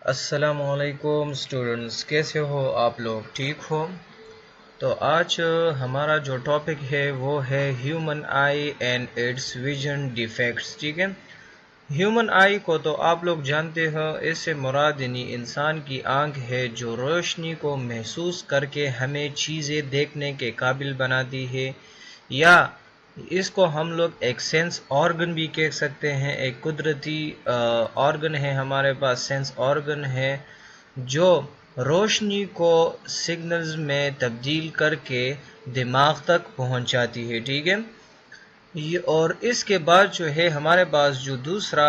السلام علیکم اسٹوڈنٹس، کیسے ہو آپ لوگ؟ ٹھیک ہو؟ تو آج ہمارا جو ٹاپک ہے وہ ہے human eye and it's vision defects. ٹھیک ہے، ہیومن آئی کو تو آپ لوگ جانتے ہو. اس سے مراد یعنی انسان کی آنکھ ہے جو روشنی کو محسوس کر کے ہمیں چیزیں دیکھنے کے قابل بناتی ہے، یا اس کو ہم لوگ ایک سینس آرگن بھی کہہ سکتے ہیں. ایک قدرتی آرگن ہے ہمارے پاس، سینس آرگن ہے جو روشنی کو سگنلز میں تبدیل کر کے دماغ تک پہنچاتی ہے. ٹھیک ہے، اور اس کے بعد جو ہے ہمارے پاس جو دوسرا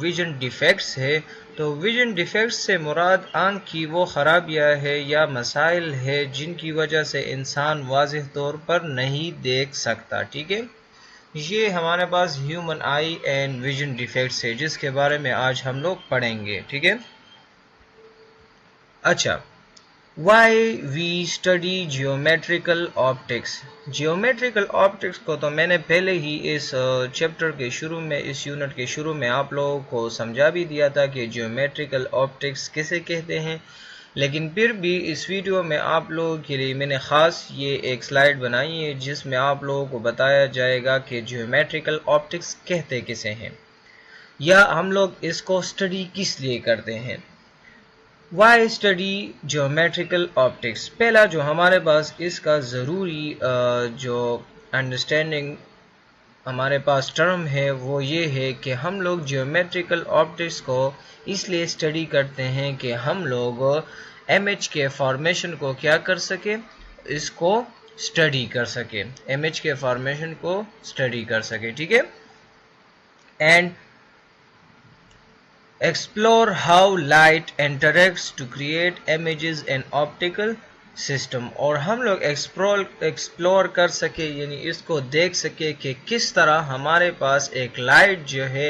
ویژن ڈیفیکٹس ہے، تو ویژن ڈیفیکٹس سے مراد آنکھ کی وہ خرابیاں ہے یا مسائل ہے جن کی وجہ سے انسان واضح طور پر نہیں دیکھ سکتا. ٹھیک ہے، یہ ہمارے پاس human eye and vision defects ہے جس کے بارے میں آج ہم لوگ پڑھیں گے. ٹھیک ہے، اچھا، why we study geometrical optics. Geometrical optics کو تو میں نے پہلے ہی اس چیپٹر کے شروع میں، اس یونٹ کے شروع میں آپ لوگوں کو سمجھا بھی دیا تھا کہ جیومیٹریکل آپٹکس کسے کہتے ہیں، لیکن پھر بھی اس ویڈیو میں آپ لوگوں کے لیے میں نے خاص یہ ایک سلائیڈ بنائی ہے جس میں آپ لوگوں کو بتایا جائے گا کہ جیومیٹریکل آپٹکس کہتے کسے ہیں، یا ہم لوگ اس کو اسٹڈی کس لیے کرتے ہیں. Why study geometrical optics. پہلا جو ہمارے پاس اس کا ضروری جو انڈرسٹینڈنگ ہمارے پاس ٹرم ہے وہ یہ ہے کہ ہم لوگ جیومیٹریکل آپٹکس کو اس لیے اسٹڈی کرتے ہیں کہ ہم لوگ امیج کے فارمیشن کو کیا کر سکے، اس کو اسٹڈی کر سکے، امیج کے فارمیشن کو اسٹڈی کر سکے. ٹھیک ہے، and explore how light interacts to create images in optical system. اور ہم لوگ ایکسپلور کر سکے یعنی اس کو دیکھ سکے کہ کس طرح ہمارے پاس ایک لائٹ جو ہے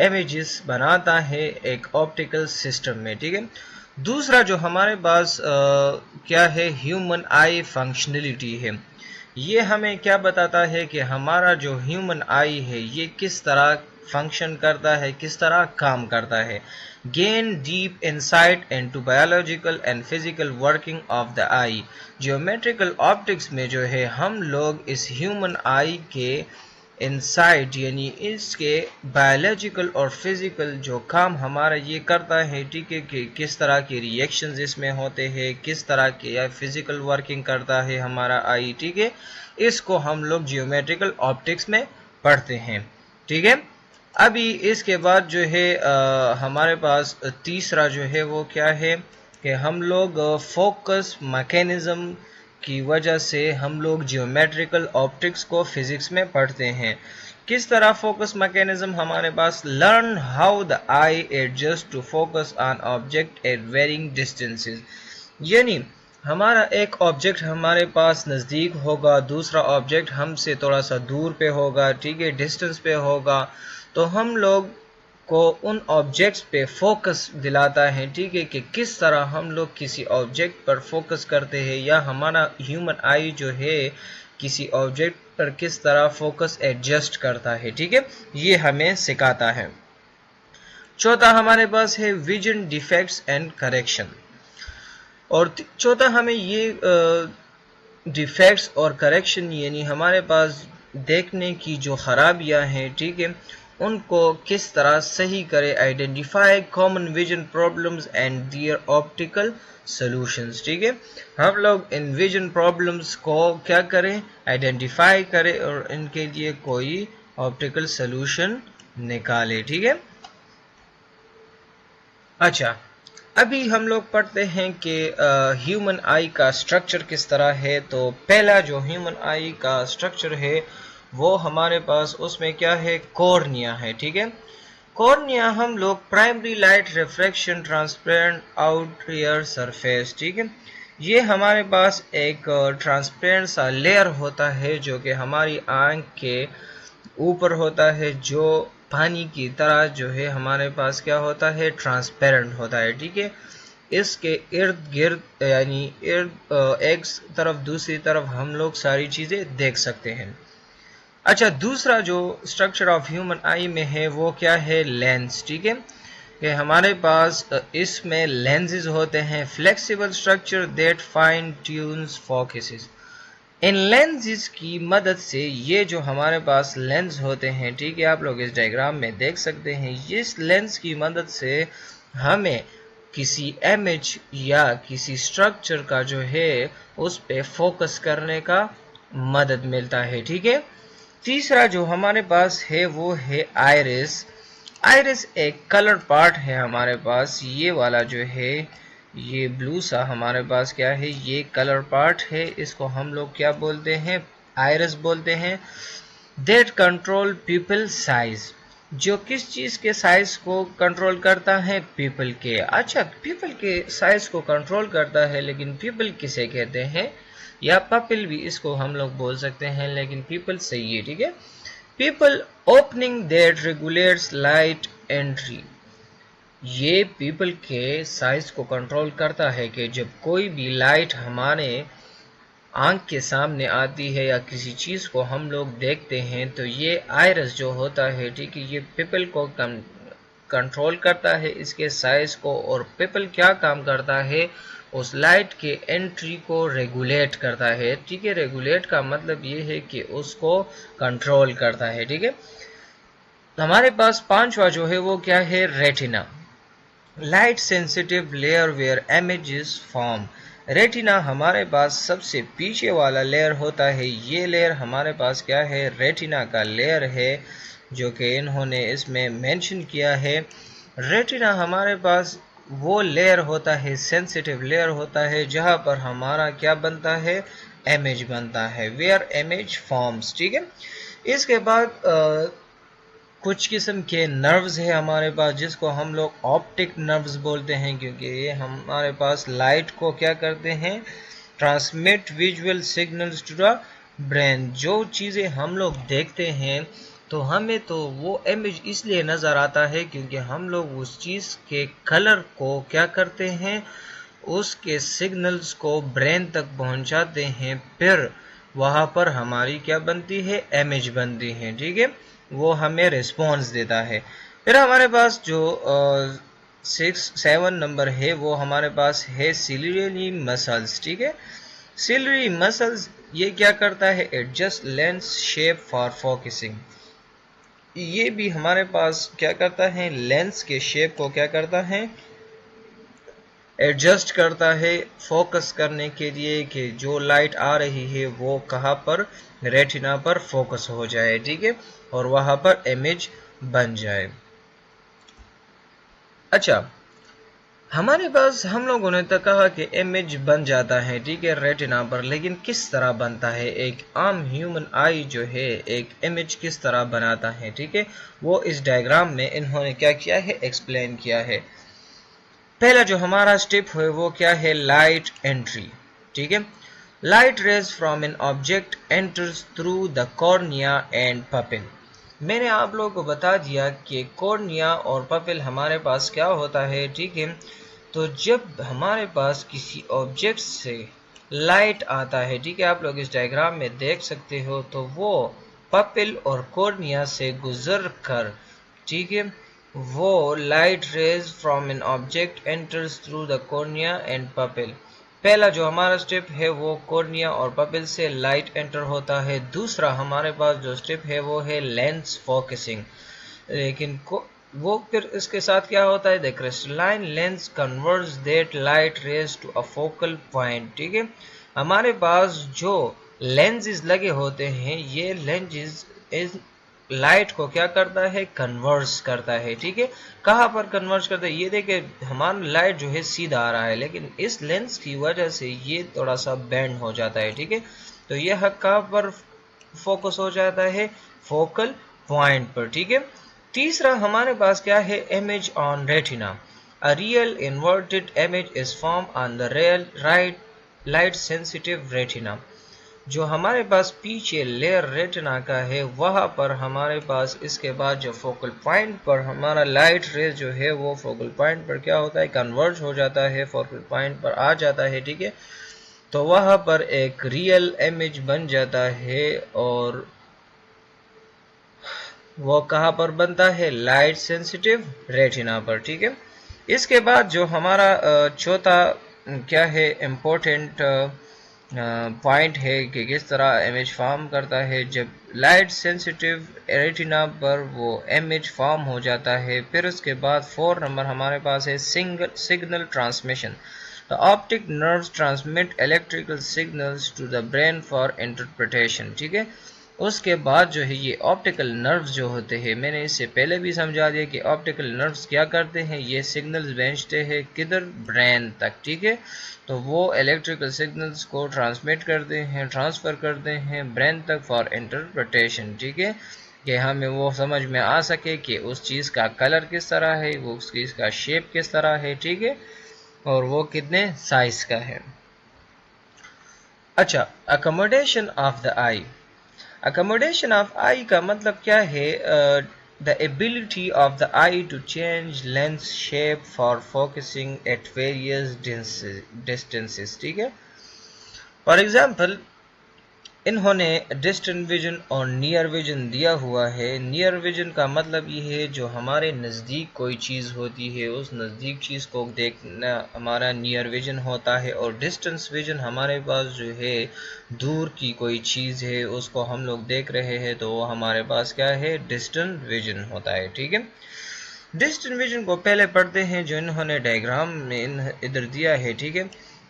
امیجز بناتا ہے ایک آپٹیکل سسٹم میں. ٹھیک ہے، دوسرا جو ہمارے پاس کیا ہے، ہیومن آئی فنکشنلٹی ہے. یہ ہمیں کیا بتاتا ہے کہ ہمارا جو ہیومن آئی ہے یہ کس طرح فنکشن کرتا ہے، کس طرح کام کرتا ہے. Gain deep insight into biological and physical working of the I. Geometrical optics میں جو ہے ہم لوگ اس ہیومن آئی کے انسائٹ یعنی اس کے بایولوجیکل اور فزیکل جو کام ہمارا یہ کرتا ہے، ٹھیک ہے، کہ کس طرح کے ریئیکشنز اس میں ہوتے ہیں، کس طرح کے فزیکل ورکنگ کرتا ہے ہمارا آئی. ٹھیک ہے، اس کو ہم لوگ جیومیٹریکل آپٹکس میں پڑھتے ہیں. ٹھیک ہے، ابھی اس کے بعد جو ہے ہمارے پاس تیسرا جو ہے وہ کیا ہے کہ ہم لوگ فوکس میکینزم کی وجہ سے ہم لوگ جیومیٹریکل آپٹکس کو فزکس میں پڑھتے ہیں. کس طرح فوکس میکینزم ہمارے پاس، learn how the eye adjust to focus on object at varying distances. یعنی ہمارا ایک آبجیکٹ ہمارے پاس نزدیک ہوگا، دوسرا آبجیکٹ ہم سے تھوڑا سا دور پہ ہوگا، ٹھیک ہے، ڈسٹینس پہ ہوگا، تو ہم لوگ کو ان آبجیکٹس پہ فوکس دلاتا ہے. ٹھیک ہے، کہ کس طرح ہم لوگ کسی آبجیکٹ پر فوکس کرتے ہیں یا ہمارا ہیومن آئی جو ہے کسی آبجیکٹ پر کس طرح فوکس ایڈجسٹ کرتا ہے. ٹھیک ہے، یہ ہمیں سکھاتا ہے. چوتھا ہمارے پاس ہے ویژن ڈیفیکٹس اینڈ کریکشن. اور چوتھا ہمیں یہ ڈیفیکٹس اور کریکشن یعنی ہمارے پاس دیکھنے کی جو خرابیاں ہیں، ٹھیک ہے، ان کو کس طرح صحیح کرے. Identify common vision problems and their optical solutions. ٹھیک ہے، ہم لوگ ان ویژن پرابلمز کو کیا کریں، آئیڈینٹیفائی کریں اور ان کے لیے کوئی آپٹیکل سولوشن نکالے. ٹھیک ہے، اچھا، ابھی ہم لوگ پڑھتے ہیں کہ ہیومن آئی کا سٹرکچر کس طرح ہے. تو پہلا جو ہیومن آئی کا سٹرکچر ہے وہ ہمارے پاس اس میں کیا ہے، کورنیا ہے. ٹھیک ہے، کورنیا ہم لوگ primary light refraction transparent outer surface. ٹھیک ہے، یہ ہمارے پاس ایک ٹرانسپیرنٹ سا لیئر ہوتا ہے جو کہ ہماری آنکھ کے اوپر ہوتا ہے، جو پانی کی طرح جو ہے ہمارے پاس کیا ہوتا ہے، ٹرانسپیرنٹ ہوتا ہے. ٹھیک ہے، اس کے ارد گرد یعنی ایک طرف دوسری طرف ہم لوگ ساری چیزیں دیکھ سکتے ہیں. اچھا، دوسرا جو سٹرکچر آف ہیومن آئی میں ہے وہ کیا ہے، لینس. ٹھیک ہے، کہ ہمارے پاس اس میں لینزز ہوتے ہیں flexible structure that fine tunes focuses. ان لینزز کی مدد سے یہ جو ہمارے پاس لینز ہوتے ہیں ٹھیک ہے آپ لوگ اس ڈائیگرام میں دیکھ سکتے ہیں اس لینز کی مدد سے ہمیں کسی امیج یا کسی اسٹرکچر کا جو ہے اس پہ فوکس کرنے کا مدد ملتا ہے ٹھیک ہے. تیسرا جو ہمارے پاس ہے وہ ہے آئرس. آئرس ایک کلر پارٹ ہے ہمارے پاس یہ والا جو ہے یہ بلو سا ہمارے پاس کیا ہے یہ کلر پارٹ ہے اس کو ہم لوگ کیا بولتے ہیں آئرس بولتے ہیں. دیٹ کنٹرول پیپل سائز جو کس چیز کے سائز کو کنٹرول کرتا ہے پیپل کے. اچھا پیپل کے سائز کو کنٹرول کرتا ہے لیکن پیپل کسے کہتے ہیں یا پپل بھی اس کو ہم لوگ بول سکتے ہیں لیکن پیپل صحیح ہے ٹھیک ہے. People opening that regulates light entry یہ پیپل کے سائز کو کنٹرول کرتا ہے کہ جب کوئی بھی لائٹ ہمارے آنکھ کے سامنے آتی ہے یا کسی چیز کو ہم لوگ دیکھتے ہیں تو یہ آئرس جو ہوتا ہے ٹھیک ہے یہ پیپل کو کنٹرول کرتا ہے اس کے سائز کو اور پیپل کیا کام کرتا ہے اس لائٹ کے انٹری کو ریگولیٹ کرتا ہے ٹھیک ہے. ریگولیٹ کا مطلب یہ ہے کہ اس کو کنٹرول کرتا ہے ٹھیک ہے. ہمارے پاس پانچواں جو ہے وہ کیا ہے retina. Light sensitive layer where images form. Retina ہمارے پاس سب سے پیچھے والا لیئر ہوتا ہے یہ لیئر ہمارے پاس کیا ہے ریٹینا کا لیئر ہے جو کہ انہوں نے اس میں مینشن کیا ہے. ریٹینا ہمارے پاس وہ لیئر ہوتا ہے سینسیٹیو لیئر ہوتا ہے جہاں پر ہمارا کیا بنتا ہے امیج بنتا ہے ویئر امیج فارمز ٹھیک ہے. اس کے بعد کچھ قسم کے نروز ہے ہمارے پاس جس کو ہم لوگ آپٹک نروز بولتے ہیں کیونکہ یہ ہمارے پاس لائٹ کو کیا کرتے ہیں transmit visual signals to the brain. جو چیزیں ہم لوگ دیکھتے ہیں تو ہمیں تو وہ امیج اس لیے نظر آتا ہے کیونکہ ہم لوگ اس چیز کے کلر کو کیا کرتے ہیں اس کے سگنلز کو برین تک پہنچاتے ہیں پھر وہاں پر ہماری کیا بنتی ہے امیج بنتی ہے ٹھیک ہے وہ ہمیں ریسپونس دیتا ہے. پھر ہمارے پاس جو 7 نمبر ہے وہ ہمارے پاس ہے سیلیری مسلز ٹھیک ہے. سیلیری مسلز یہ کیا کرتا ہے adjust lens shape for focusing. یہ بھی ہمارے پاس کیا کرتا ہے لینس کے شیپ کو کیا کرتا ہے ایڈجسٹ کرتا ہے فوکس کرنے کے لیے کہ جو لائٹ آ رہی ہے وہ کہاں پر ریٹینا پر فوکس ہو جائے ٹھیک ہے اور وہاں پر امیج بن جائے. اچھا ہمارے پاس ہم لوگوں نے تو کہا کہ امیج بن جاتا ہے ٹھیک ہے ریٹینا پر لیکن کس طرح بنتا ہے ایک عام ہیومن آئی جو ہے ایک امیج کس طرح بناتا ہے ٹھیک ہے وہ اس ڈائیگرام میں انہوں نے کیا کیا ہے ایکسپلین کیا ہے. پہلا جو ہمارا سٹیپ ہے وہ کیا ہے لائٹ انٹری ٹھیک ہے. Light rays from an object enters through the cornea and pupil. میں نے آپ لوگوں کو بتا دیا کہ کورنیا اور پپل ہمارے پاس کیا ہوتا ہے ٹھیک ہے. تو جب ہمارے پاس کسی آبجیکٹ سے لائٹ آتا ہے ٹھیک ہے آپ لوگ اس ڈائیگرام میں دیکھ سکتے ہو تو وہ پپل اور کورنیا سے گزر کر ٹھیک ہے وہ light rays from an object enters through the cornea and pupil. پہلا جو ہمارا سٹیپ ہے وہ کورنیا اور پپل سے لائٹ انٹر ہوتا ہے. دوسرا ہمارے پاس جو سٹیپ ہے وہ ہے لینس فوکسنگ لیکن وہ پھر اس کے ساتھ کیا ہوتا ہے the crystalline lens converts that light rays to a focal point ٹھیک ہے. ہمارے پاس جو لینزز لگے ہوتے ہیں یہ لینزز لائٹ کو کیا کرتا ہے کنورس کرتا ہے ٹھیک ہے. کہاں پر کنورس کرتا ہے یہ دیکھیں ہمارا لائٹ جو ہے سیدھا آ رہا ہے لیکن اس لینس کی وجہ سے یہ تھوڑا سا بینڈ ہو جاتا ہے ٹھیک ہے. تو یہ حق کہاں پر فوکس ہو جاتا ہے فوکل پوائنٹ پر ٹھیک ہے. تیسرا ہمارے پاس کیا ہے image on retina. A real inverted image is formed on the real light sensitive retina. جو ہمارے پاس پیچھے لیئر ریٹنا کا ہے وہاں پر ہمارے پاس اس کے بعد جو فوکل پوائنٹ پر ہمارا لائٹ ریز جو ہے وہ فوکل پوائنٹ پر کیا ہوتا ہے کنورج ہو جاتا ہے فوکل پوائنٹ پر آ جاتا ہے ٹھیک ہے. تو وہاں پر ایک ریئل امیج بن جاتا ہے اور وہ کہاں پر بنتا ہے؟ لائٹ سینسیٹیو ریٹنا پر. ٹھیک ہے. اس کے بعد جو ہمارا چوتھا کیا ہے امپورٹنٹ پوائنٹ ہے کہ کس طرح امیج فارم کرتا ہے. جب لائٹ سینسیٹیو ریٹنا پر وہ امیج فارم ہو جاتا ہے، پھر اس کے بعد 4 نمبر ہمارے پاس ہے signal transmission. The optic nerves transmit electrical signals to the brain for interpretation. ٹھیک ہے. اس کے بعد جو ہے یہ آپٹیکل نروز جو ہوتے ہیں، میں نے اس سے پہلے بھی سمجھا دیا کہ آپٹیکل نروز کیا کرتے ہیں. یہ سگنلز بھیجتے ہیں کدھر؟ برین تک. ٹھیک ہے. تو وہ الیکٹریکل سگنلز کو ٹرانسفر کرتے ہیں برین تک فار انٹرپریٹیشن. ٹھیک ہے. کہ ہمیں وہ سمجھ میں آ سکے کہ اس چیز کا کلر کس طرح ہے، وہ اس چیز کا شیپ کس طرح ہے. ٹھیک ہے. اور وہ کتنے سائز کا ہے. اچھا، accommodation of the eye. Accommodation of eye کا مطلب کیا ہے؟ the ability of the eye to change lens shape for focusing at various distances. ٹھیک ہے. فار ایگزامپل انہوں نے ڈسٹنٹ ویژن اور نیئر ویژن دیا ہوا ہے. نیئر ویژن کا مطلب یہ ہے جو ہمارے نزدیک کوئی چیز ہوتی ہے اس نزدیک چیز کو دیکھنا ہمارا نیئر ویژن ہوتا ہے، اور ڈسٹنس ویژن ہمارے پاس جو ہے دور کی کوئی چیز ہے اس کو ہم لوگ دیکھ رہے ہیں تو وہ ہمارے پاس کیا ہے؟ ڈسٹنٹ ویژن ہوتا ہے. ٹھیک ہے. ڈسٹنٹ ویژن کو پہلے پڑھتے ہیں جو انہوں نے ڈائیگرام میں ادھر دیا ہے. ٹھیک ہے.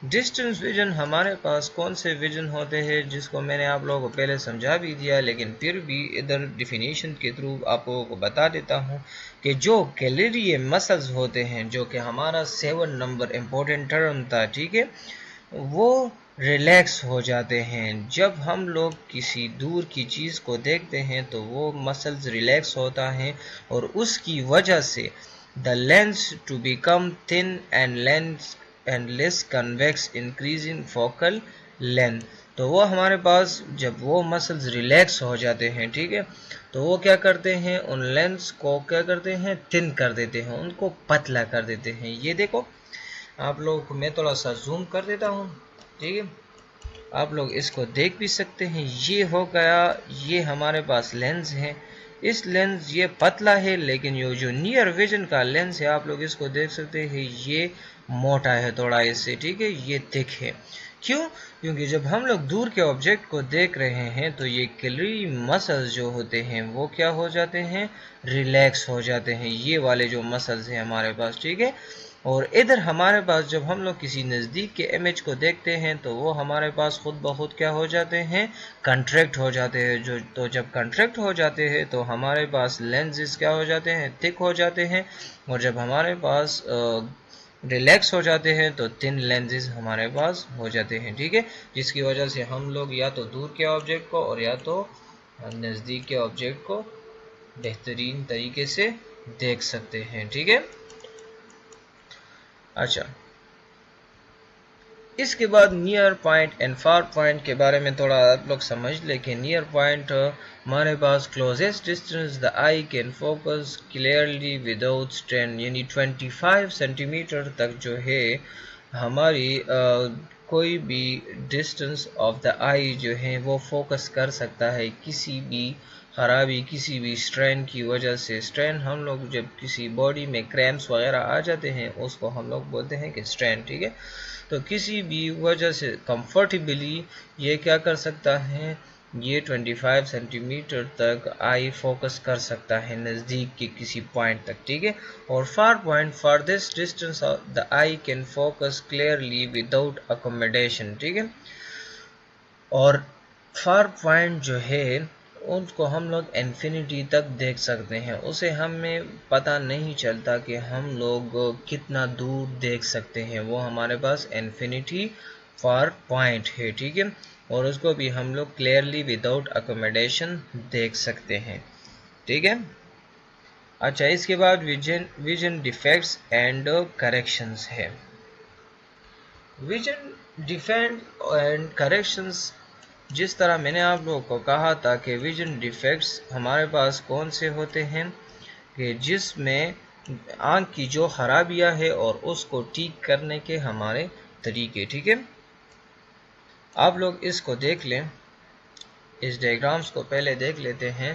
ڈسٹنس ویژن ہمارے پاس کون سے ویژن ہوتے ہیں جس کو میں نے آپ لوگوں کو پہلے سمجھا بھی دیا، لیکن پھر بھی ادھر ڈیفینیشن کے تھرو آپ لوگوں کو بتا دیتا ہوں کہ جو کیلری مسلز ہوتے ہیں، جو کہ ہمارا 7 نمبر امپورٹنٹ ٹرم تھا. ٹھیک ہے. وہ ریلیکس ہو جاتے ہیں جب ہم لوگ کسی دور کی چیز کو دیکھتے ہیں تو وہ مسلز ریلیکس ہوتا ہے، اور اس کی وجہ سے the lens to become thin and less convex increasing focal length. تو وہ ہمارے پاس جب وہ مسلز ریلیکس ہو جاتے ہیں، ٹھیک ہے، تو وہ کیا کرتے ہیں؟ ان لینس کو کیا کرتے ہیں؟ تھن کر دیتے ہیں، ان کو پتلا کر دیتے ہیں. یہ دیکھو آپ لوگوں کو میں تھوڑا سا زوم کر دیتا ہوں. ٹھیک ہے. آپ لوگ اس کو دیکھ بھی سکتے ہیں. یہ ہو گیا، یہ ہمارے پاس لینس ہے. اس لینس یہ پتلا ہے، لیکن یہ جو نیئر ویژن کا لینس ہے آپ لوگ اس کو دیکھ سکتے ہیں یہ موٹا ہے تھوڑا اس سے. ٹھیک ہے. یہ تھک ہے. کیوں؟ کیونکہ جب ہم لوگ دور کے آبجیکٹ کو دیکھ رہے ہیں تو یہ کیلری مسلز جو ہوتے ہیں وہ کیا ہو جاتے ہیں؟ ریلیکس ہو جاتے ہیں. یہ والے جو مسلز ہیں ہمارے پاس. ٹھیک ہے. اور ادھر ہمارے پاس جب ہم لوگ کسی نزدیک کے امیج کو دیکھتے ہیں تو وہ ہمارے پاس خود بخود کیا ہو جاتے ہیں؟ کنٹریکٹ ہو جاتے ہیں. تو جب کنٹریکٹ ہو جاتے ہیں تو ہمارے پاس لینزز کیا ہو جاتے ہیں؟ تھک ہو جاتے ہیں. اور جب ہمارے پاس ریلیکس ہو جاتے ہیں تو تھن لینزز ہمارے پاس ہو جاتے ہیں. ٹھیک ہے. جس کی وجہ سے ہم لوگ یا تو دور کے آبجیکٹ کو اور یا تو نزدیک کے آبجیکٹ کو بہترین طریقے سے دیکھ سکتے ہیں. ٹھیک ہے. اچھا، اس کے بعد near point and for point کے بارے میں تھوڑا آپ لوگ سمجھ لیں کہ نیئر پوائنٹ ہمارے پاس closest distance the eye can focus clearly without strain, یعنی 25 سینٹی میٹر تک جو ہے ہماری کوئی بھی ڈسٹینس آف دا آئی جو ہے وہ فوکس کر سکتا ہے کسی بھی خرابی، کسی بھی اسٹرین کی وجہ سے. اسٹرین ہم لوگ جب کسی باڈی میں کریمپس وغیرہ آ جاتے ہیں اس کو ہم لوگ بولتے ہیں کہ اسٹرین. ٹھیک ہے. تو کسی بھی وجہ سے کمفرٹیبلی یہ کیا کر سکتا ہے؟ یہ 25 سینٹی میٹر تک آئی فوکس کر سکتا ہے نزدیک کے کسی پوائنٹ تک. ٹھیک ہے. اور for point for this distance the eye can focus clearly without accommodation. ٹھیک ہے. اور فار پوائنٹ جو ہے ان کو ہم لوگ انفینٹی تک دیکھ سکتے ہیں. اسے ہمیں پتہ نہیں چلتا کہ ہم لوگ کتنا دور دیکھ سکتے ہیں، وہ ہمارے پاس انفینٹی فار پوائنٹ ہے. ٹھیک ہے. اور اس کو بھی ہم لوگ کلیئرلی وداؤٹ اکوموڈیشن دیکھ سکتے ہیں. ٹھیک ہے. اچھا، اس کے بعد ویژن ڈیفیکٹس اینڈ کریکشنز ہے. ویژن ڈیفیکٹ اینڈ کریکشنز، جس طرح میں نے آپ لوگوں کو کہا تھا کہ ویژن ڈیفیکٹس ہمارے پاس کون سے ہوتے ہیں کہ جس میں آنکھ کی جو خرابیاں ہے اور اس کو ٹھیک کرنے کے ہمارے طریقے. ٹھیک ہے. آپ لوگ اس کو دیکھ لیں، اس ڈائیگرامز کو پہلے دیکھ لیتے ہیں.